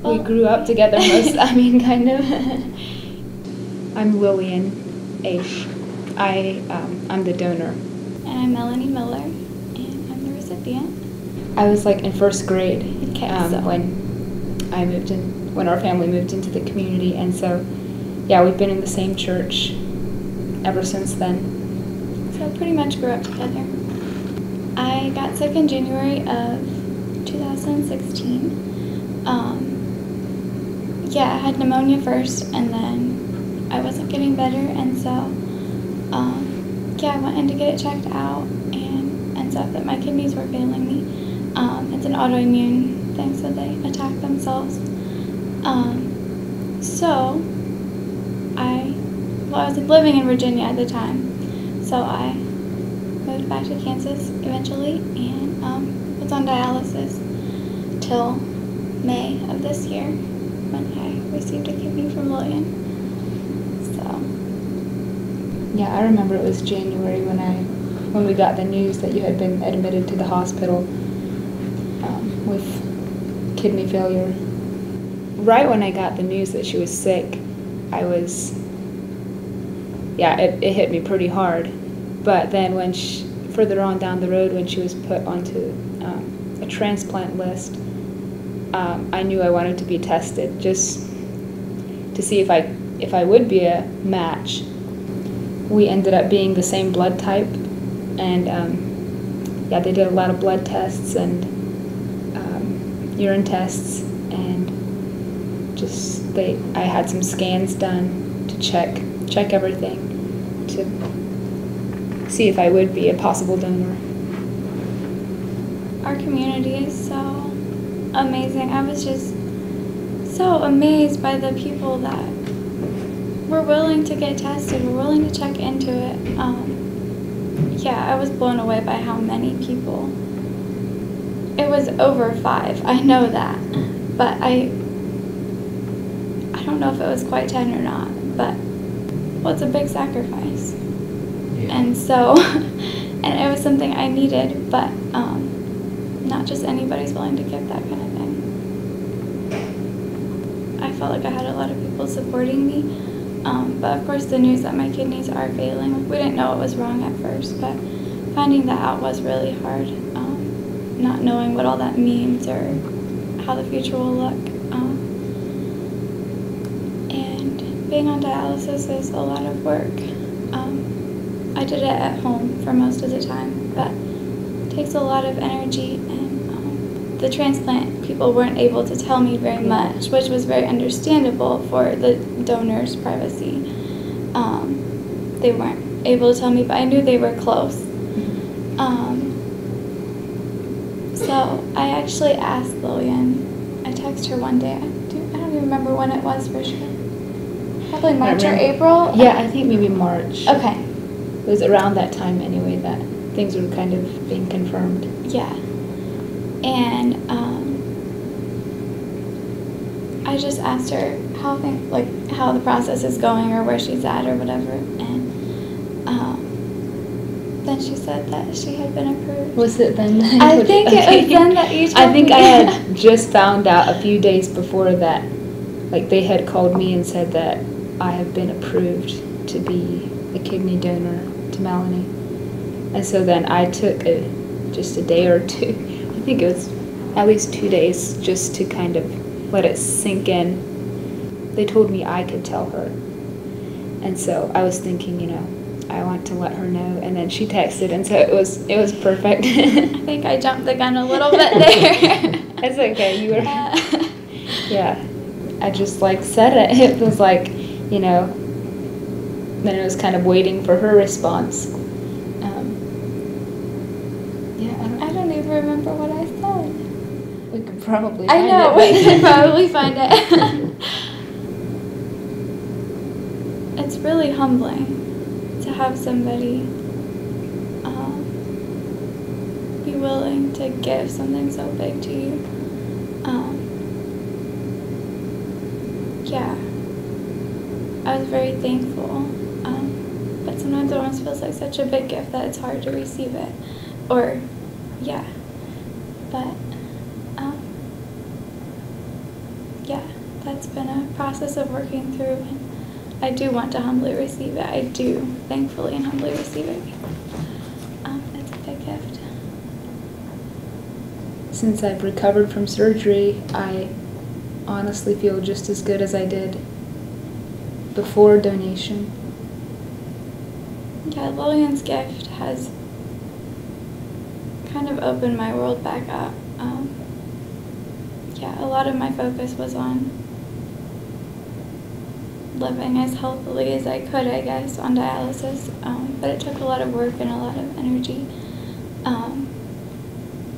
we grew up together most, kind of. I'm Lillian Aish. I'm the donor. And I'm Melanie Miller, and I'm the recipient. I was in first grade Okay, when our family moved into the community, and so yeah, we've been in the same church ever since then. So pretty much grew up together. I got sick in January of 2016. I had pneumonia first, and then I wasn't getting better, and so I went in to get it checked out, and ends up that my kidneys were failing me. It's an autoimmune thing, so they attack themselves. I was living in Virginia at the time, so I moved back to Kansas eventually, and was on dialysis till May of this year when I received a kidney from Lillian. So Yeah, I remember it was January when we got the news that you had been admitted to the hospital with kidney failure. Right when I got the news that she was sick, it hit me pretty hard. But then further on down the road, when she was put onto a transplant list, I knew I wanted to be tested just to see if I would be a match. We ended up being the same blood type, and they did a lot of blood tests and urine tests, and I had some scans done to check everything to see if I would be a possible donor. our community is so amazing. I was just so amazed by the people that were willing to get tested, were willing to check into it. I was blown away by how many people. It was over 5, I know that, but I don't know if it was quite 10 or not, but it's a big sacrifice. Yeah. And so, and it was something I needed, but not just anybody's willing to give that kind of thing. I felt like I had a lot of people supporting me, but of course the news that my kidneys are failing, we didn't know what was wrong at first, but finding that out was really hard, not knowing what all that means or how the future will look. And being on dialysis is a lot of work. I did it at home for most of the time, but it takes a lot of energy, and the transplant people weren't able to tell me very much, which was very understandable for the donor's privacy. They weren't able to tell me, but I knew they were close. So I actually asked Lillian, I texted her one day, I don't even remember when it was for sure. Probably March or April? Yeah, I think maybe March. Okay. It was around that time anyway that things were kind of being confirmed. Yeah. And I just asked her how the process is going or where she's at or whatever, and then she said that she had been approved. Was it then? I think it was then that you told me. I think I had just found out a few days before that, they had called me and said that I have been approved to be a kidney donor to Melanie. And so then I took just a day or two, I think it was at least 2 days, just to kind of let it sink in. They told me I could tell her. And so I was thinking, I want to let her know, and then she texted, and so it was perfect. I think I jumped the gun a little bit there. It's okay, you were. Yeah, I just said it. It was then it was kind of waiting for her response. I don't even remember what I said. We could probably find it. I know, we could probably find it. It's really humbling to have somebody be willing to give something so big to you. I was very thankful, but sometimes it almost feels like such a big gift that it's hard to receive it, but yeah, that's been a process of working through, and I do want to humbly receive it. I do thankfully and humbly receive it. It's a big gift. Since I've recovered from surgery, I honestly feel just as good as I did before donation. Yeah, Lillian's gift has kind of opened my world back up. Yeah, a lot of my focus was on living as healthily as I could, I guess, on dialysis, but it took a lot of work and a lot of energy.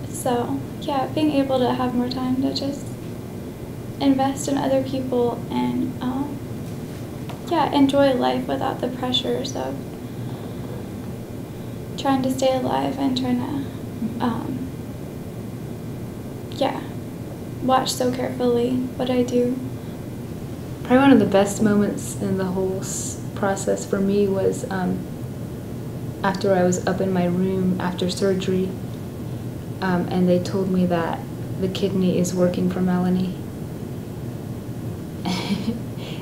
So, yeah, being able to have more time to just invest in other people and, yeah, enjoy life without the pressures of trying to stay alive and trying to, yeah, watch so carefully what I do. Probably one of the best moments in the whole process for me was after I was up in my room after surgery, and they told me that the kidney is working for Melanie.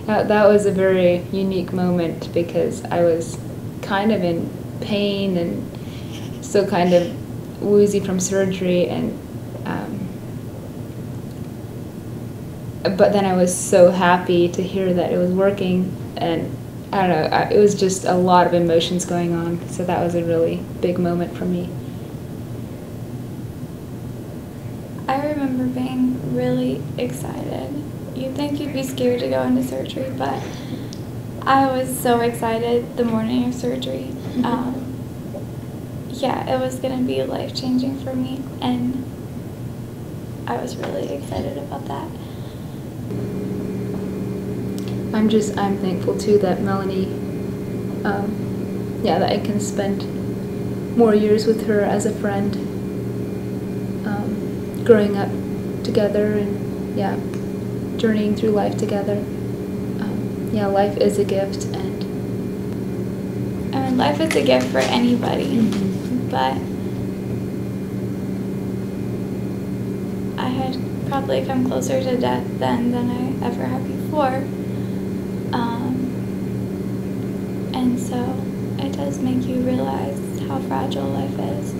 That was a very unique moment because I was kind of in pain and still kind of woozy from surgery, and but then I was so happy to hear that it was working, and I don't know, it was just a lot of emotions going on, so that was a really big moment for me. I remember being really excited. You'd think you'd be scared to go into surgery, but I was so excited the morning of surgery. Yeah, it was going to be life-changing for me, and I was really excited about that. I'm thankful too that Melanie, yeah, that I can spend more years with her as a friend, growing up together and, yeah, journeying through life together. Yeah, life is a gift, and I mean, life is a gift for anybody, but I had probably come closer to death then than I ever have before. And so it does make you realize how fragile life is.